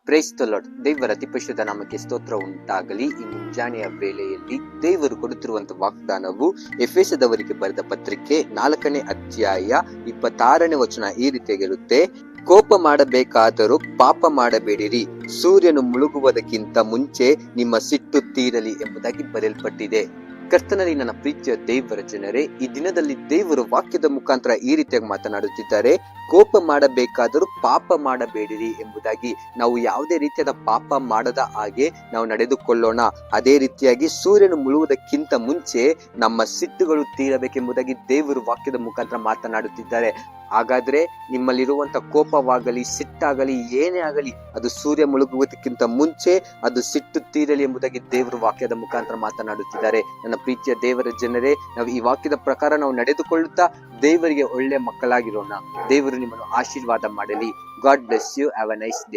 Praise the lord. ದೇವರ ಅತಿ ಪರಿಶುದ್ಧ ನಾಮಕ್ಕೆ ಸ್ತೋತ್ರ ಉಂಟಾಗಲಿ. ಈ ಮುಂಜಾನೆಯ ವೇಳೆಯಲ್ಲಿ ದೇವರು ಕೊಡುತ್ತಿರುವಂತಹ ವಾಗ್ದಾನವು ಎಫೆಸದವರಿಗೆ ಬರೆದ ಪತ್ರಿಕೆ 4ನೇ ಅಧ್ಯಾಯ 26ನೇ ವಚನ ಈ ರೀತಿಯಾಗಿರುತ್ತೆ. ಕೋಪ ಮಾಡಬೇಕಾದರೂ ಪಾಪ ಮಾಡಬೇಡಿರಿ, ಸೂರ್ಯನು ಮುಳುಗುವುದಕ್ಕಿಂತ ಮುಂಚೆ ನಿಮ್ಮ ಸಿಟ್ಟು ತೀರಲಿ ಎಂಬುದಾಗಿ ಬರೆಯಲ್ಪಟ್ಟಿದೆ. ಕರ್ತನಲ್ಲಿ ನನ್ನ ಪ್ರೀತಿಯ ದೇವರ ಜನರೇ, ಈ ದಿನದಲ್ಲಿ ದೇವರು ವಾಕ್ಯದ ಮುಖಾಂತರ ಈ ರೀತಿಯಾಗಿ ಮಾತನಾಡುತ್ತಿದ್ದಾರೆ. ಕೋಪ ಮಾಡಬೇಕಾದರೂ ಪಾಪ ಮಾಡಬೇಡಿರಿ ಎಂಬುದಾಗಿ. ನಾವು ಯಾವುದೇ ರೀತಿಯಾದ ಪಾಪ ಮಾಡದ ಹಾಗೆ ನಾವು ನಡೆದುಕೊಳ್ಳೋಣ. ಅದೇ ರೀತಿಯಾಗಿ ಸೂರ್ಯನು ಮುಳುಗುವುದಕ್ಕಿಂತ ಮುಂಚೆ ನಮ್ಮ ಸಿಟ್ಟುಗಳು ತೀರಬೇಕೆಂಬುದಾಗಿ ದೇವರು ವಾಕ್ಯದ ಮುಖಾಂತರ ಮಾತನಾಡುತ್ತಿದ್ದಾರೆ. ಹಾಗಾದ್ರೆ ನಿಮ್ಮಲ್ಲಿರುವಂತ ಕೋಪವಾಗಲಿ ಸಿಟ್ಟಾಗಲಿ ಏನೇ ಆಗಲಿ ಅದು ಸೂರ್ಯ ಮುಳುಗುವುದಕ್ಕಿಂತ ಮುಂಚೆ ಅದು ಸಿಟ್ಟು ತೀರಲಿ ಎಂಬುದಾಗಿ ದೇವರು ವಾಕ್ಯದ ಮುಖಾಂತರ ಮಾತನಾಡುತ್ತಿದ್ದಾರೆ. ನನ್ನ ಪ್ರೀತಿಯ ದೇವರ ಜನರೇ, ನಾವು ಈ ವಾಕ್ಯದ ಪ್ರಕಾರ ನಾವು ನಡೆದುಕೊಳ್ಳುತ್ತಾ ದೇವರಿಗೆ ಒಳ್ಳೆ ಮಕ್ಕಳಾಗಿರೋಣ. ದೇವರು ನಿಮ್ಮನ್ನು ಆಶೀರ್ವಾದ ಮಾಡಲಿ. God bless you. Have a nice day.